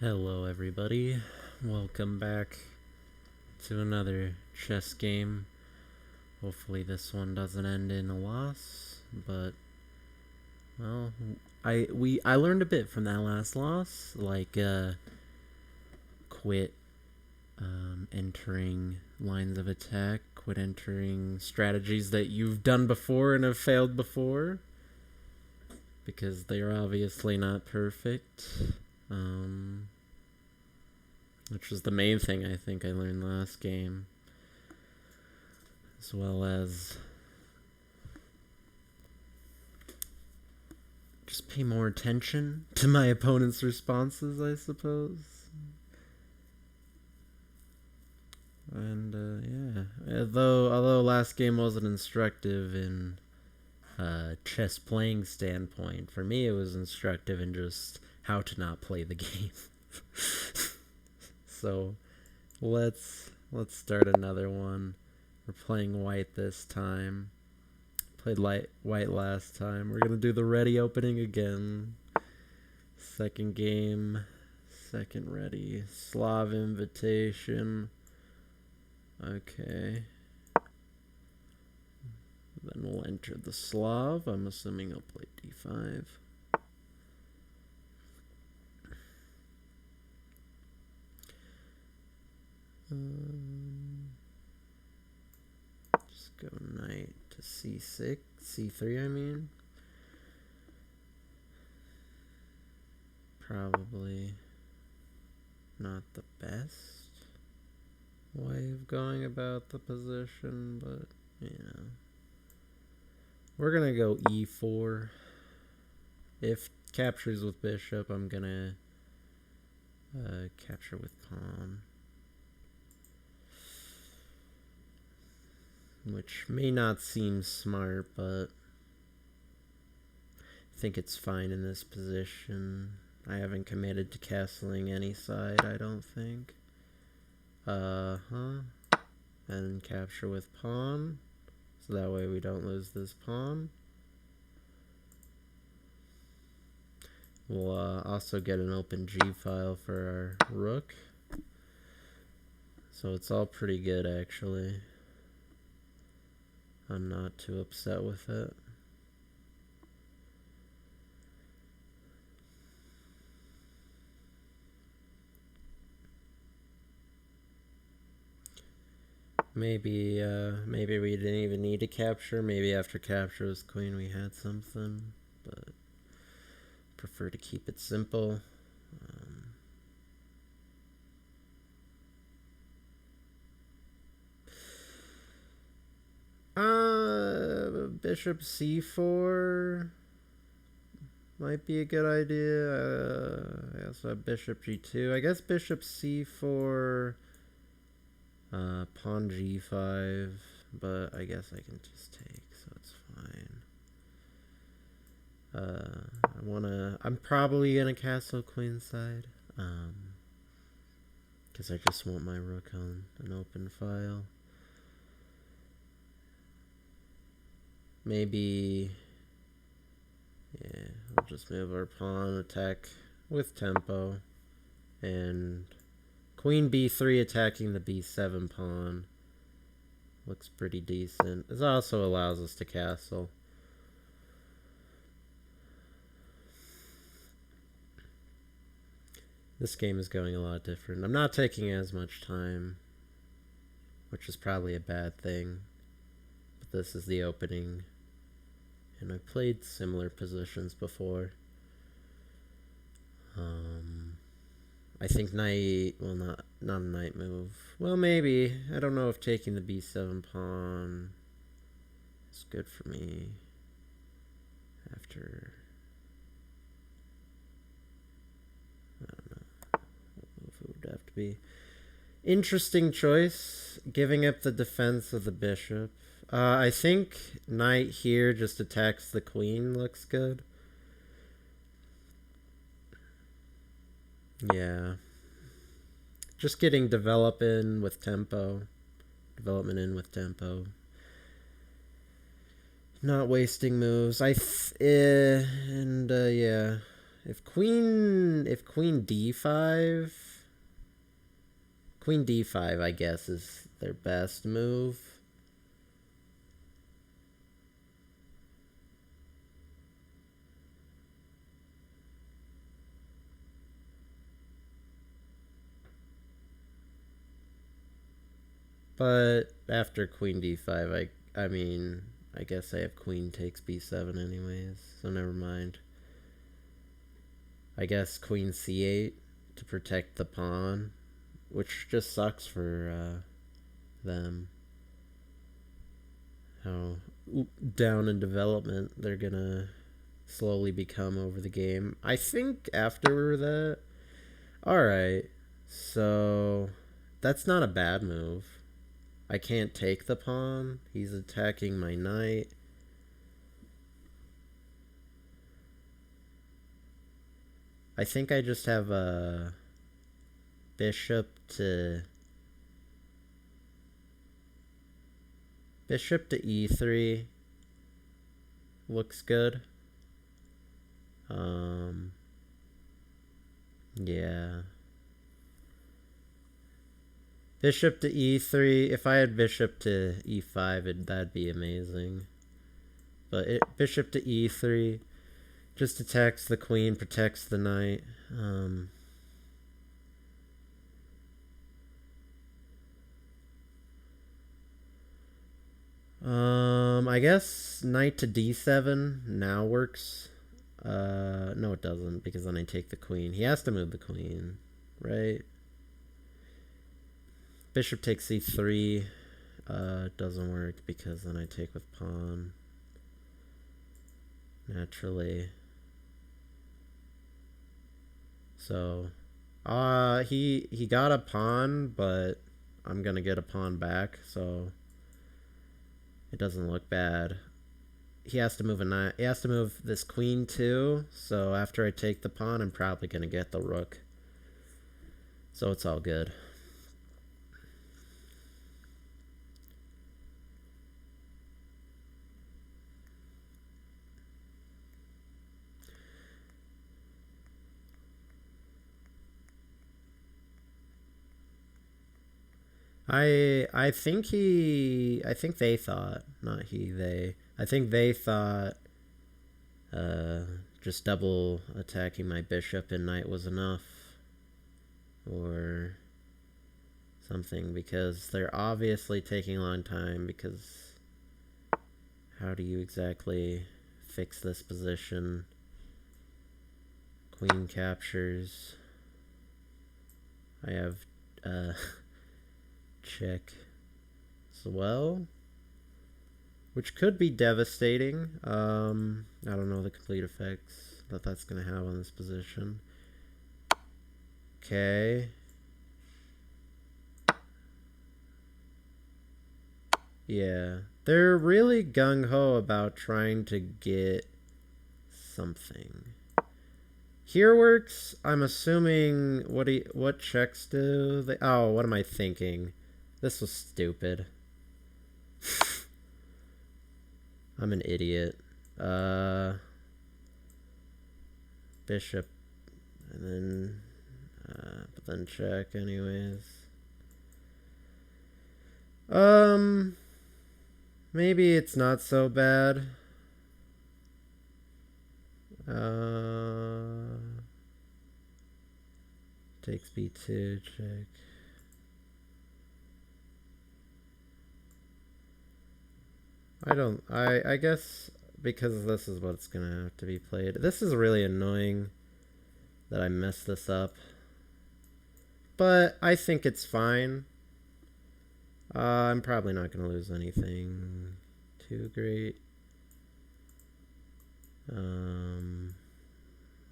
Hello, everybody. Welcome back to another chess game. Hopefully, this one doesn't end in a loss, but well, I learned a bit from that last loss, like quit entering lines of attack, quit entering strategies that you've done before and have failed before, because they are obviously not perfect. Which was the main thing I think I learned last game, as well as just pay more attention to my opponent's responses, I suppose. And yeah, although last game wasn't instructive in chess playing standpoint, for me it was instructive in just how to not play the game. So let's start another one. We're playing white this time. Played white last time. We're gonna do the Réti opening again. Second game, second Réti. Slav invitation. Okay. Then we'll enter the Slav. I'm assuming I'll play d5. Just go knight to c6, c3. I mean, probably not the best way of going about the position, but yeah, we're gonna go e4. If captures with bishop, I'm gonna capture with pawn, which may not seem smart, but I think it's fine in this position. I haven't committed to castling any side, I don't think. And capture with pawn, so that way we don't lose this pawn. We'll also get an open G file for our rook. So it's all pretty good, actually. I'm not too upset with it. Maybe we didn't even need to capture. Maybe after capture with queen we had something, but prefer to keep it simple. Bishop c4 might be a good idea. I also have bishop g2. I guess bishop c4, pawn g5, but I guess I can just take, so it's fine. I'm probably gonna castle queenside, because I just want my rook on an open file. Maybe, yeah, we'll just move our pawn, attack with tempo, and queen b3 attacking the b7 pawn. Looks pretty decent. This also allows us to castle. This game is going a lot different. I'm not taking as much time, which is probably a bad thing. But this is the opening, and I've played similar positions before. I think knight, well, not a knight move. Well, maybe. I don't know if taking the b7 pawn is good for me. After, I don't know if it would have to be. Interesting choice, giving up the defense of the bishop. I think knight here just attacks the queen looks good. Yeah. Just getting development in with tempo. Not wasting moves. Yeah. If queen d5, queen d5, I guess, is their best move. But after queen d5, I mean, I guess I have queen takes b7 anyways, so never mind. I guess queen c8 to protect the pawn, which just sucks for them. How down in development they're gonna slowly become over the game. I think after that, alright, so that's not a bad move. I can't take the pawn. He's attacking my knight. I think I just have a bishop to e3. Looks good. Yeah. Bishop to e3. If I had bishop to e5, that'd be amazing. But bishop to e3 just attacks the queen, protects the knight. I guess knight to d7 now works. No, it doesn't, because then I take the queen. He has to move the queen, right? Bishop takes c3. Doesn't work because then I take with pawn. Naturally. So, he got a pawn, but I'm gonna get a pawn back, so it doesn't look bad. He has to move a knight. He has to move this queen too, so after I take the pawn, I'm probably gonna get the rook. So it's all good. I think they thought, not he, they. I think they thought just double attacking my bishop and knight was enough. Or something, because they're obviously taking a long time, because how do you exactly fix this position? Queen captures. I have check as well, which could be devastating. I don't know the complete effects that that's going to have on this position. Okay. Yeah. They're really gung-ho about trying to get something. Here works. I'm assuming what checks do they? Oh, what am I thinking? This was stupid. I'm an idiot. Bishop, and but then check anyways. Maybe it's not so bad. Takes b2, check. I guess because this is what's gonna have to be played. This is really annoying that I messed this up. But I think it's fine. I'm probably not gonna lose anything too great.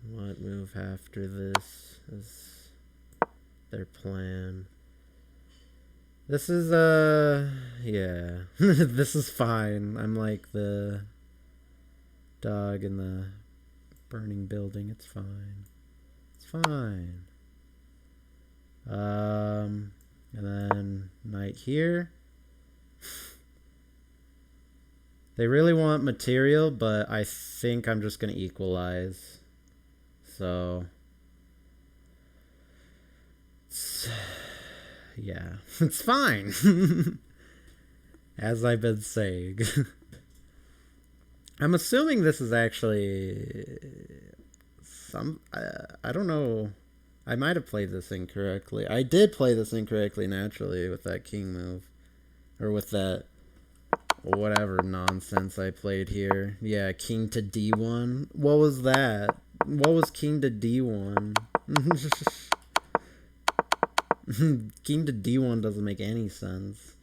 What move after this is their plan? This is yeah. This is fine. I'm like the dog in the burning building. It's fine. It's fine. And then knight here. They really want material, but I think I'm just gonna equalize. So, yeah, it's fine. As I've been saying. I'm assuming this is actually some. I don't know. I might have played this incorrectly. I did play this incorrectly naturally with that king move. Or with that whatever nonsense I played here. Yeah, king to d1. What was that? What was king to d1? King to d1 doesn't make any sense.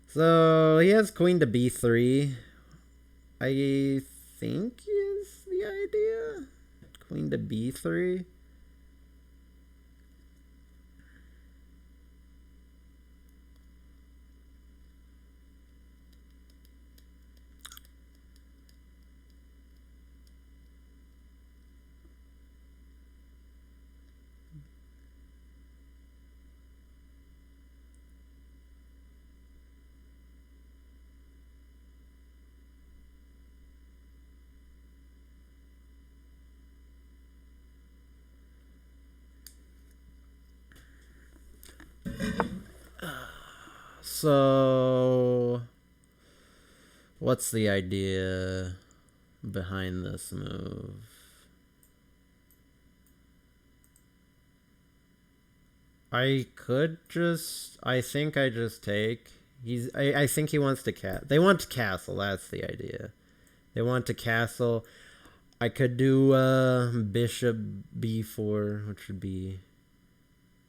So he has queen to b3. I think is the idea. Queen to b3. So, what's the idea behind this move? I think I just take. I think he wants to They want to castle. That's the idea. They want to castle. I could do bishop b4, which would be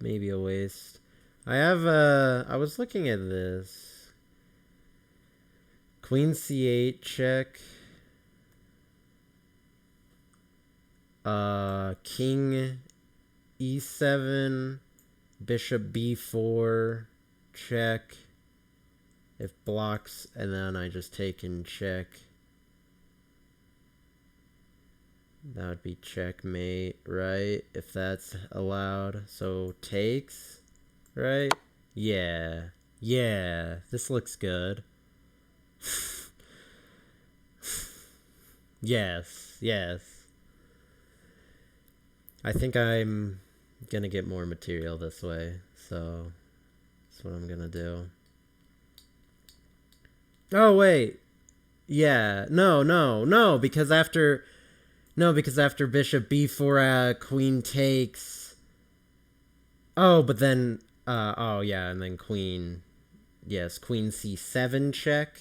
maybe a waste. I was looking at this. Queen c8 check. King e7, bishop b4 check. If blocks, and then I just take and check. That would be checkmate, right? If that's allowed. So takes, right? Yeah. Yeah. This looks good. Yes. Yes. I think I'm gonna get more material this way. So that's what I'm gonna do. Oh, wait. Yeah. No. Because after bishop b4, queen takes. Oh, but then, oh yeah, and then queen, yes, queen c7 check.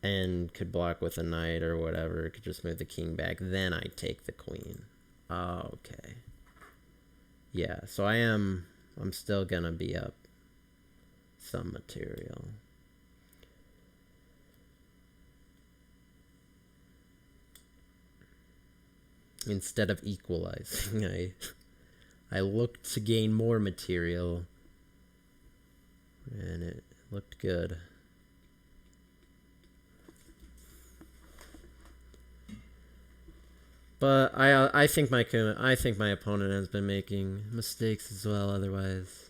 And could block with a knight or whatever. Could just move the king back. Then I take the queen. Oh, okay. Yeah, so I'm still gonna be up some material. Instead of equalizing, I looked to gain more material, and it looked good. But I think my opponent has been making mistakes as well. Otherwise,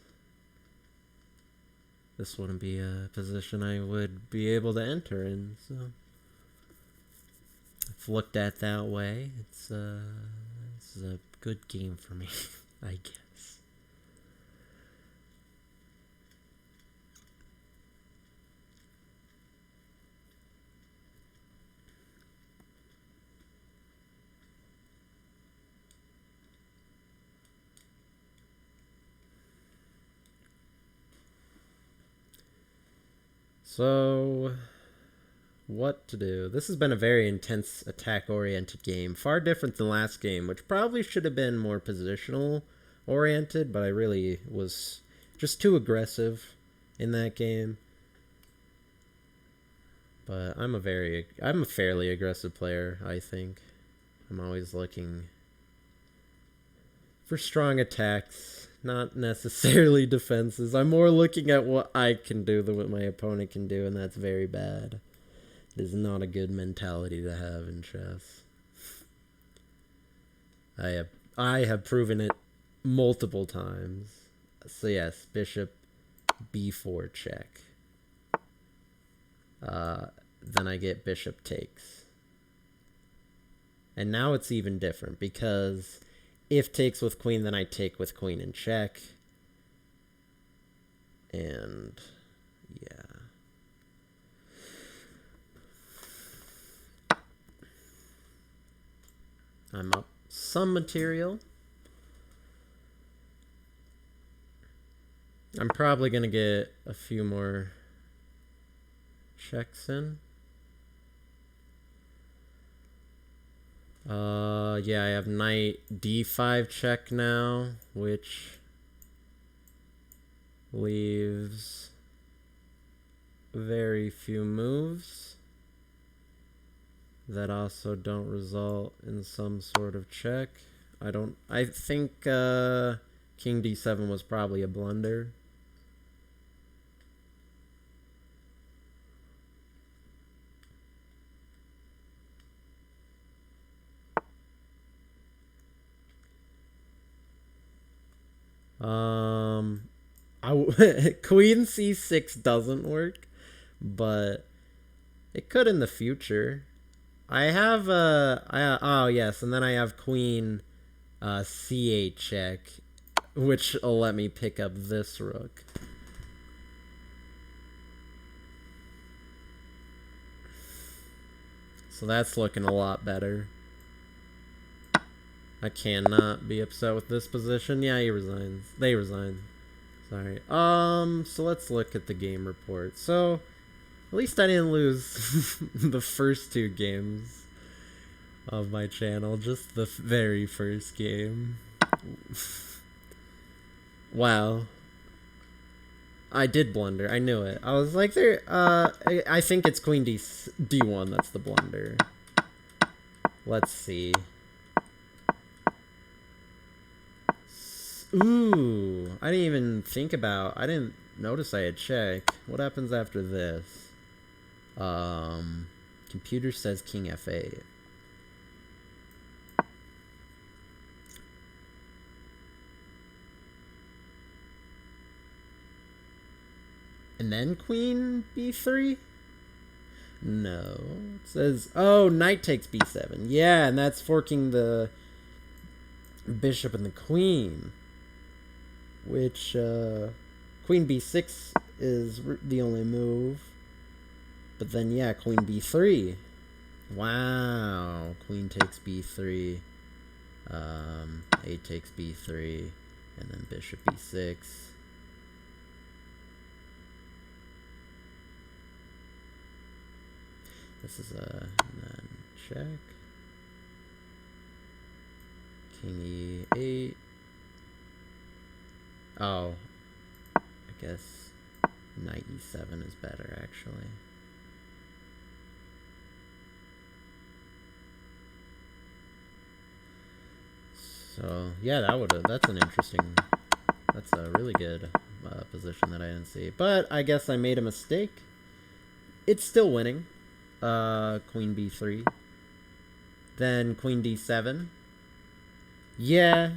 this wouldn't be a position I would be able to enter in. So, if looked at that way, it's this is a good game for me, I guess. So, what to do? This has been a very intense attack-oriented game. Far different than last game, which probably should have been more positional-oriented, but I really was just too aggressive in that game. But I'm a fairly aggressive player, I think. I'm always looking for strong attacks, not necessarily defenses. I'm more looking at what I can do than what my opponent can do, and that's very bad. It is not a good mentality to have in chess. I have proven it multiple times. So yes, bishop b4 check. Then I get bishop takes. And now it's even different because if takes with queen, then I take with queen in check. And yeah. I'm up some material. I'm probably going to get a few more checks in. Yeah, I have knight d5 check now, which leaves very few moves that also don't result in some sort of check. I think king d7 was probably a blunder. Queen c6 doesn't work, but it could in the future. I have oh yes, and then I have queen c8 check, which will let me pick up this rook. So that's looking a lot better. I cannot be upset with this position. Yeah, he resigns. They resign. Sorry. So let's look at the game report. So, at least I didn't lose the first 2 games of my channel. Just the very first game. Wow. I did blunder. I knew it. I was like, I think it's queen d1 that's the blunder. Let's see. Ooh, I didn't even think about. I didn't notice I had checked. What happens after this? Computer says king f8. And then queen b3? No. It says, oh, knight takes b7. Yeah, and that's forking the bishop and the queen. Which, queen b6 is the only move. But then, yeah, queen b3. Wow. Queen takes b3. A takes b3. And then bishop b6. This is a check. King e8. Oh, I guess knight e7 is better, actually. So yeah, that's an interesting. That's a really good position that I didn't see. But I guess I made a mistake. It's still winning. Queen b3. Then queen d7. Yeah,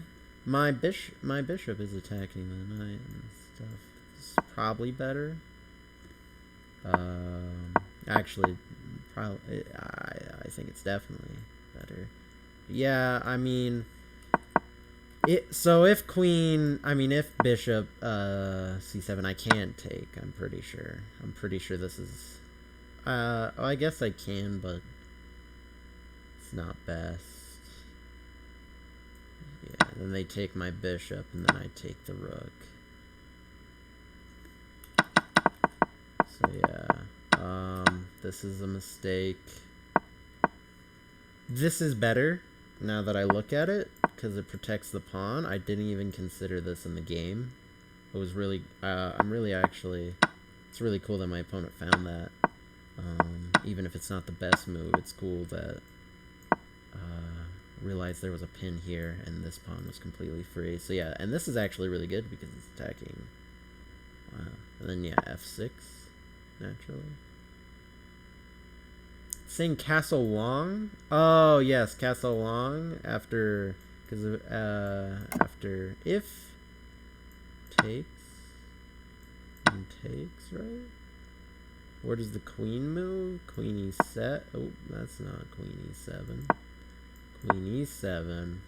my bishop is attacking the knight and stuff. It's probably better. Actually, probably I think it's definitely better. Yeah, I mean, so if bishop c7, I can't take. I'm pretty sure. I'm pretty sure this is. I guess I can, but it's not best. Yeah, then they take my bishop, and then I take the rook. So yeah, this is a mistake. This is better now that I look at it, because it protects the pawn. I didn't even consider this in the game. It was really, it's really cool that my opponent found that. Even if it's not the best move, it's cool that realized there was a pin here and this pawn was completely free. So yeah, and this is actually really good because it's attacking. Wow. And then yeah, f6 naturally. It's saying castle long. Oh yes, castle long after, because after if takes and takes, right? Where does the queen move? Queen e7. Oh, that's not queen e7. Queen e7.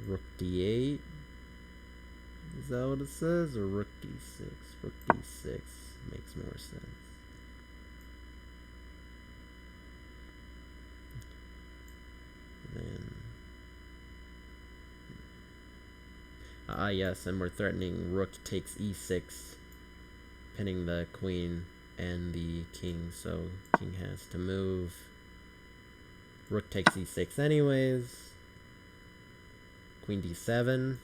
Rook d8. Is that what it says? Or rook d6? Rook d6 makes more sense. Then yes, and we're threatening rook takes e6, pinning the queen and the king, so king has to move. Rook takes e6 anyways. Queen d7.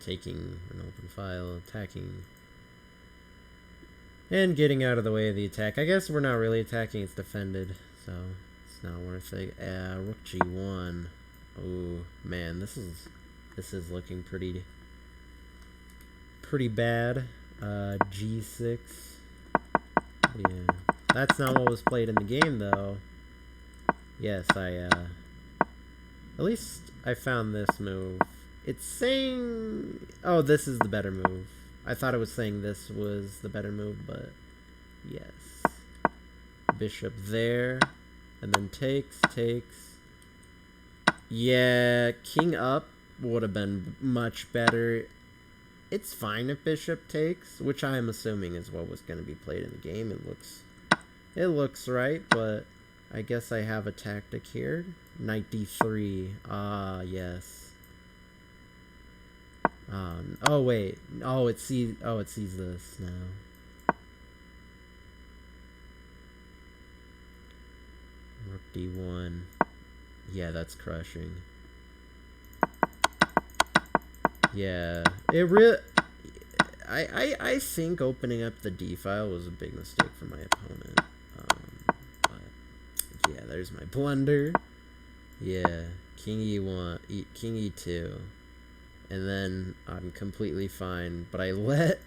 Taking an open file, attacking, and getting out of the way of the attack. I guess we're not really attacking, it's defended, so it's not worth it. Rook g1. Oh man, this is looking pretty bad. G6. Yeah, that's not what was played in the game though. Yes, at least I found this move. It's saying, oh, this is the better move. I thought it was saying this was the better move, but yes. Bishop there, and then takes. Yeah, king up would have been much better. It's fine if bishop takes, which I am assuming is what was going to be played in the game. It looks right, but I guess I have a tactic here. Knight d3. Ah, yes. Oh wait. Oh, it sees this now. Rook d1. Yeah, that's crushing. Yeah, I think opening up the d file was a big mistake for my opponent. But yeah, there's my blunder. Yeah, king e1, king e2. And then I'm completely fine, but I let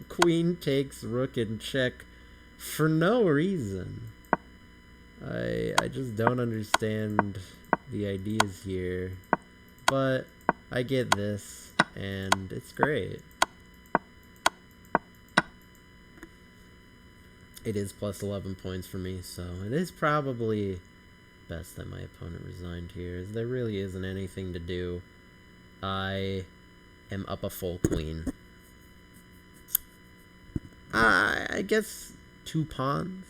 queen takes rook in check for no reason. I just don't understand the ideas here, but I get this, and it's great. It is plus 11 points for me, so it is probably best that my opponent resigned here, as there really isn't anything to do. I am up a full queen. I guess 2 pawns.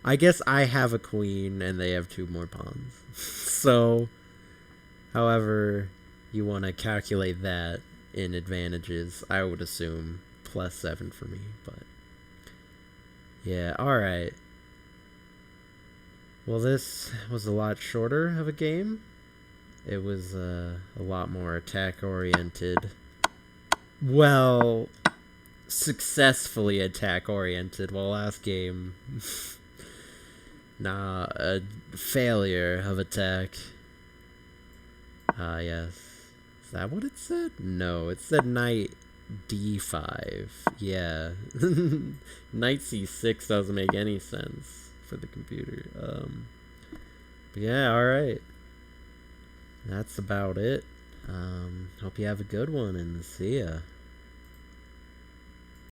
I guess I have a queen and they have 2 more pawns. So, however you want to calculate that in advantages, I would assume plus 7 for me. But yeah, alright. Well, this was a lot shorter of a game. It was a lot more attack-oriented. Well, successfully attack-oriented. Well, last game, nah, a failure of attack. Yes. Is that what it said? No, it said knight d5. Yeah. Knight c6 doesn't make any sense for the computer. But yeah, alright. That's about it. Hope you have a good one, and see ya.